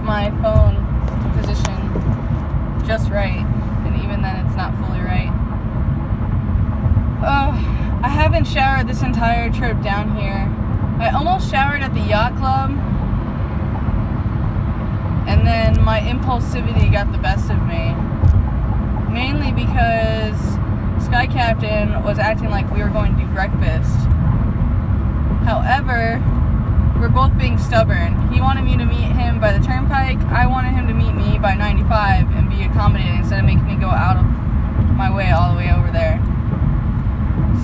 my phone to position just right, and even then it's not fully right. I haven't showered this entire trip down here. I almost showered at the yacht club, and then my impulsivity got the best of me. Mainly because Sky Captain was acting like we were going to do breakfast. However, we're both being stubborn. He wanted me to meet him by the turnpike. I wanted him to meet me by 95 and be accommodating instead of making me go out of my way all the way over there.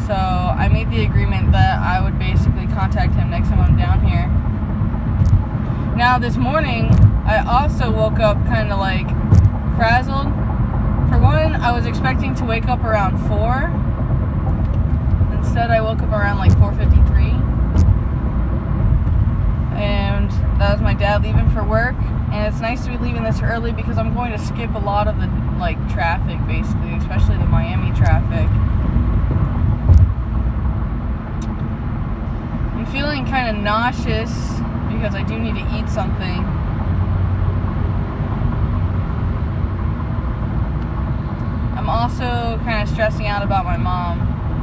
So I made the agreement that I would basically contact him next time I'm down here. Now this morning, I also woke up kind of like frazzled. For one, I was expecting to wake up around 4. Instead, I woke up around like 4:53. And that was my dad leaving for work. And it's nice to be leaving this early because I'm going to skip a lot of the like traffic, basically, especially the Miami traffic. I'm feeling kind of nauseous because I do need to eat something. I'm also kind of stressing out about my mom,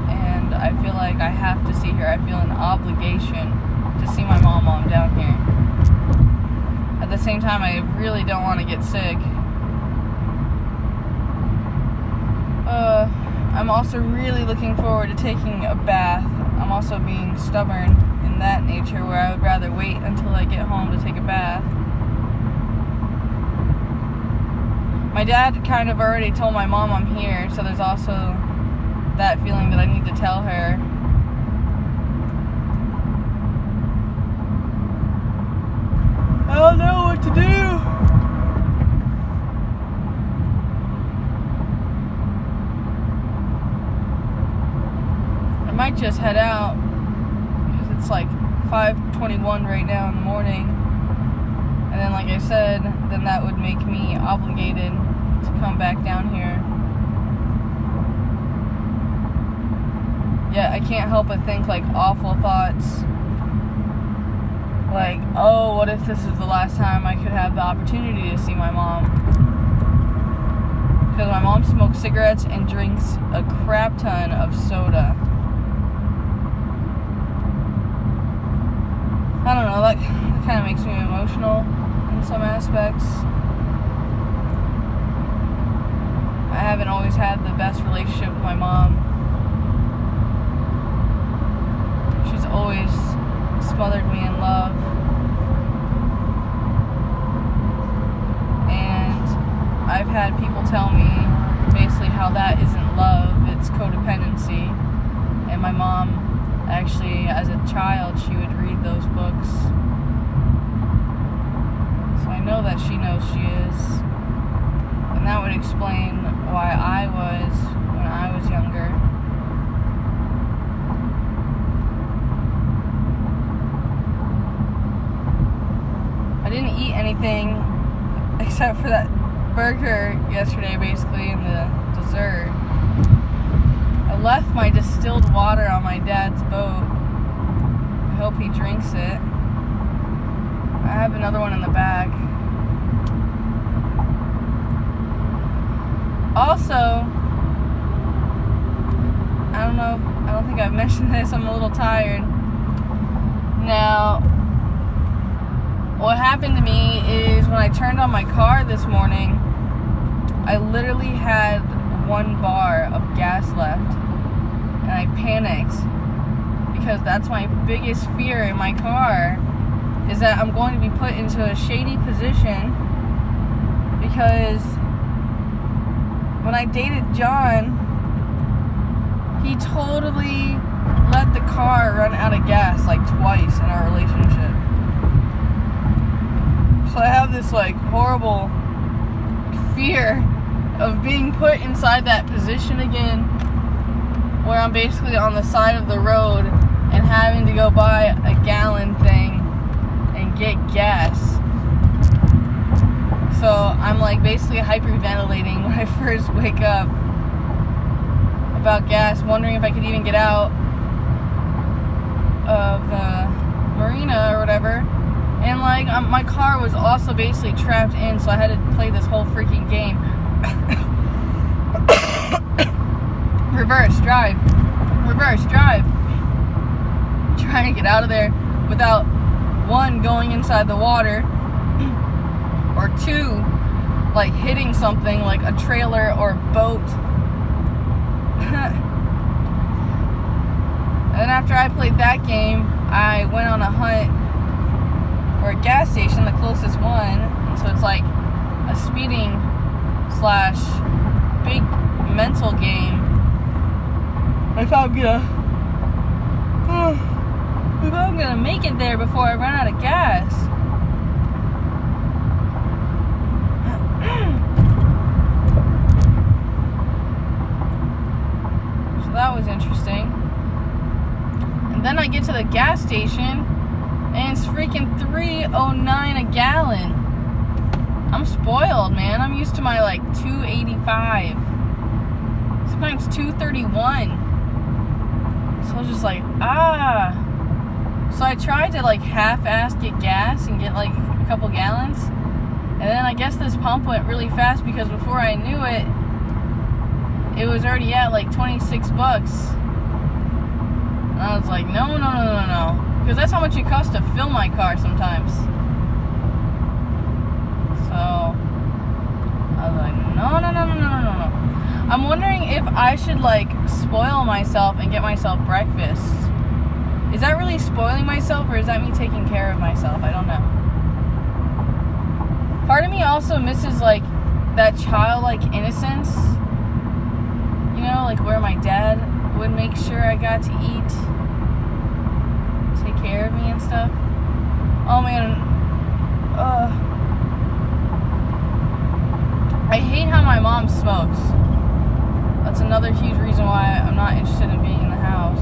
and I feel like I have to see her. I feel an obligation to see my mom while I'm down here. At the same time, I really don't want to get sick. I'm also really looking forward to taking a bath. I'm also being stubborn in that nature where I would rather wait until I get home to take a bath. My dad kind of already told my mom I'm here, so there's also that feeling that I need to tell her. I don't know what to do. I might just head out because it's like 5:21 right now in the morning. And then, like I said, then that would make me obligated to come back down here. Yet I can't help but think like awful thoughts. Like, oh, what if this is the last time I could have the opportunity to see my mom? Because my mom smokes cigarettes and drinks a crap ton of soda. I don't know, that kind of makes me emotional in some aspects. I haven't always had the best relationship with my mom. She's always smothered me in love. And I've had people tell me basically how that isn't love, it's codependency. And my mom, actually, as a child, she would read those books. So I know that she knows she is. And that would explain why I was when I was younger. I didn't eat anything except for that burger yesterday, basically, and the dessert. I left my distilled water on my dad's boat. I hope he drinks it. I have another one in the bag. Also, I don't think I've mentioned this, I'm a little tired. Now, what happened to me is when I turned on my car this morning, I literally had 1 bar of gas left, and I panicked because that's my biggest fear in my car, is that I'm going to be put into a shady position because when I dated John, he totally let the car run out of gas like twice in our relationship. So I have this like horrible fear of being put inside that position again, where I'm basically on the side of the road and having to go buy a gallon thing and get gas. So I'm like basically hyperventilating when I first wake up about gas, wondering if I could even get out of the marina or whatever. And And like my car was also basically trapped in, so I had to play this whole freaking game. Reverse drive. Trying to get out of there without, one, going inside the water, or two, like hitting something like a trailer or boat. And after I played that game, I went on a hunt for a gas station, the closest one. And so it's like a speeding / big mental game. If I'm gonna make it there before I run out of gas. So that was interesting. And then I get to the gas station and it's freaking $3.09 a gallon. I'm spoiled, man. I'm used to my like $2.85. Sometimes $2.31. So I was just like, So I tried to like half-ass get gas and get like a couple gallons. And then I guess this pump went really fast because before I knew it, it was already at like $26. And I was like, no. Because that's how much it costs to fill my car sometimes. So I was like, no. I'm wondering if I should like spoil myself and get myself breakfast. Is that really spoiling myself, or is that me taking care of myself? I don't know. Part of me also misses like that childlike innocence. You know, like where my dad would make sure I got to eat, take care of me and stuff. Oh man. I hate how my mom smokes. That's another huge reason why I'm not interested in being in the house.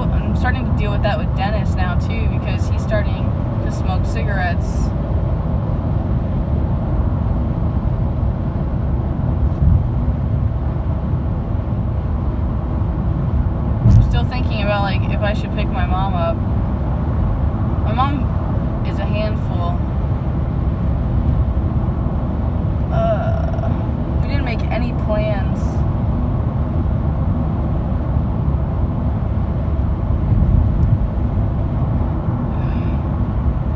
I'm starting to deal with that with Dennis now too, because he's starting to smoke cigarettes. I'm still thinking about like if I should pick my mom up. My mom is a handful. We didn't make any plans.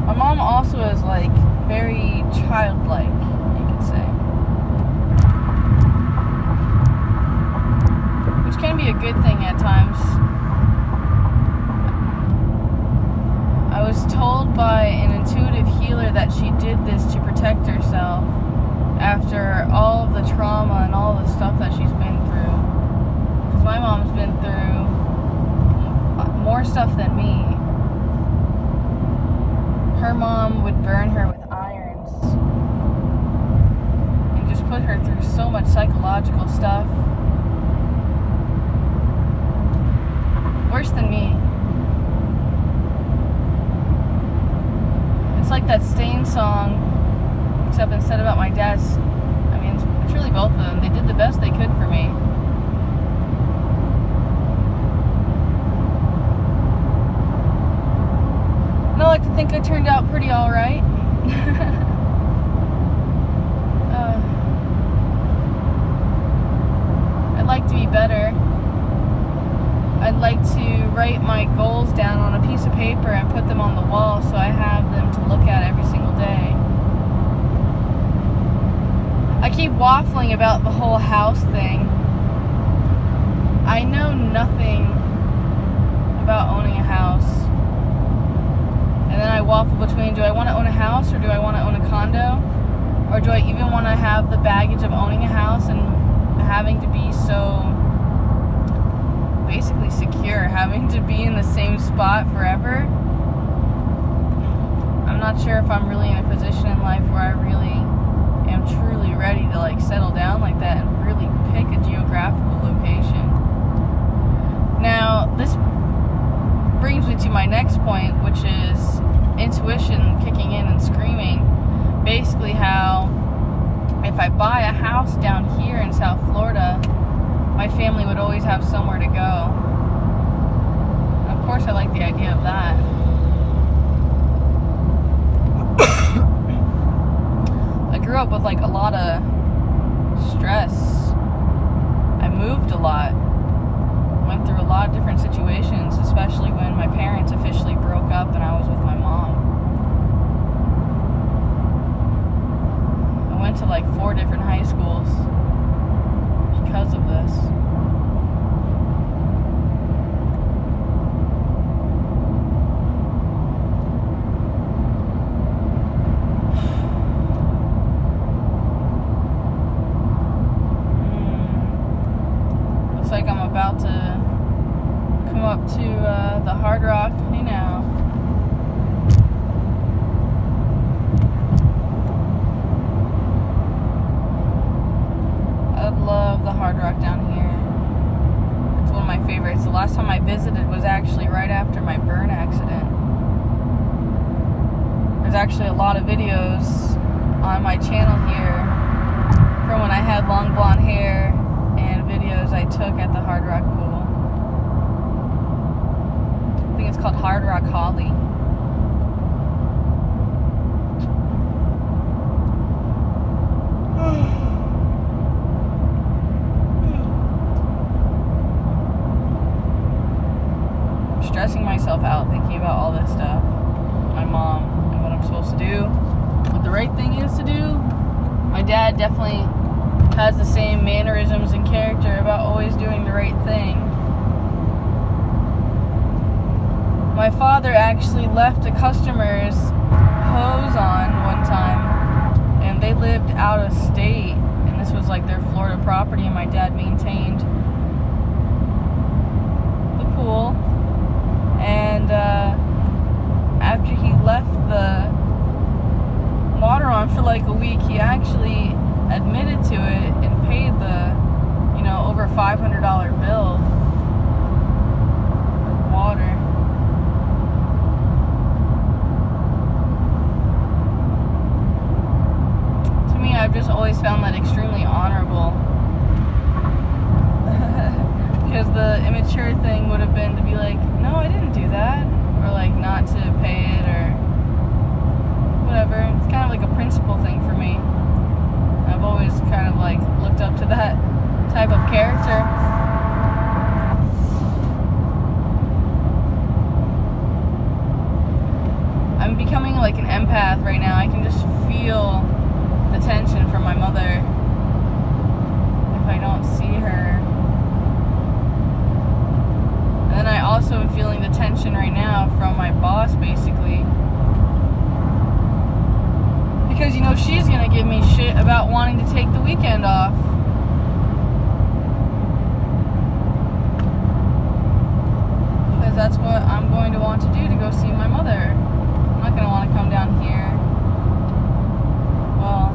My mom also is like very childlike, you could say. Which can be a good thing at times. I was told by an intuitive healer that she did this to protect herself after all of the trauma and all the stuff that she's been through. Because my mom's been through more stuff than me. Her mom would burn her with irons and just put her through so much psychological stuff. Worse than me. It's like that Stain song, except instead about my dad's, I mean, it's really both of them. They did the best they could for me. And I like to think I turned out pretty alright. I'd like to be better. I'd like to write my goals down on a piece of paper and put them on the wall so I have them to look at every single day. I keep waffling about the whole house thing. I know nothing about owning a house. And then I waffle between, do I want to own a house or do I want to own a condo? Or do I even want to have the baggage of owning a house and having to be so basically secure, having to be in the same spot forever? I'm not sure if I'm really in a position in life where I really am truly ready to like settle down like that and really pick a geographical location. Now, this brings me to my next point, which is intuition kicking in and screaming. Basically how if I buy a house down here in South Florida, my my family would always have somewhere to go. And of course, I like the idea of that. I grew up with like a lot of stress. I moved a lot. Went through a lot of different situations, especially when my parents officially broke up and I was with my mom. I went to like 4 different high schools because of this. Looks like I'm about to come up to the Hard Rock. Hey now. I love the Hard Rock down here. It's one of my favorites. The last time I visited was actually right after my burn accident. There's actually a lot of videos on my channel here from when I had long blonde hair and videos I took at the Hard Rock pool. I think it's called Hard Rock Holly. I'm stressing myself out thinking about all this stuff. My mom and what I'm supposed to do. What the right thing is to do. My dad definitely has the same mannerisms and character about always doing the right thing. My father actually left a customer's hose on one time, and they lived out of state, and this was like their Florida property, and my dad maintained the pool. And after he left the water on for like a week, he actually admitted to it and paid the, over $500 bill for water. To me, I've just always found that extremely honorable. Because the immature thing would have been to be like, no, I didn't do that. Or like not to pay it or whatever. It's kind of like a principle thing for me. I've always kind of like looked up to that type of character. I'm becoming like an empath right now. I can just feel the tension from my mother if I don't see her. And then I also am feeling the tension right now from my boss, basically. Because, she's going to give me shit about wanting to take the weekend off. Because that's what I'm going to want to do to go see my mother. I'm not going to want to come down here. Well,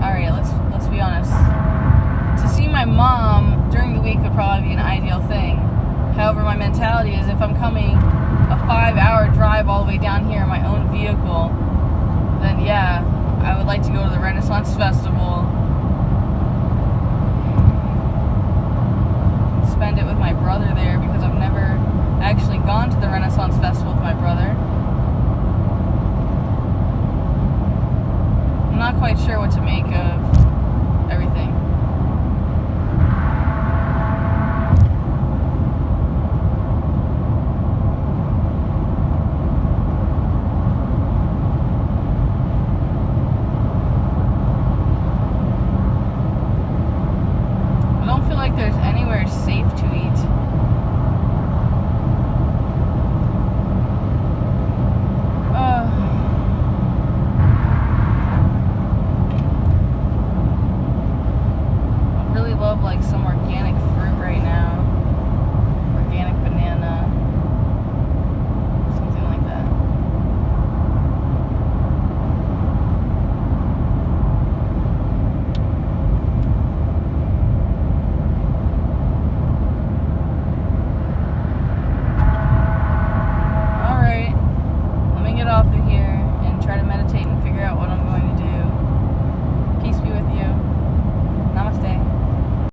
alright, let's be honest. To see my mom during the week would probably be an ideal thing. However, my mentality is if I'm coming a 5-hour drive all the way down here in my own vehicle, then yeah, I would like to go to the Renaissance Festival, spend it with my brother there, because I've never actually gone to the Renaissance Festival with my brother. I'm not quite sure what to make of everything. There's anywhere safe to eat. I really love like some organic fruit right now.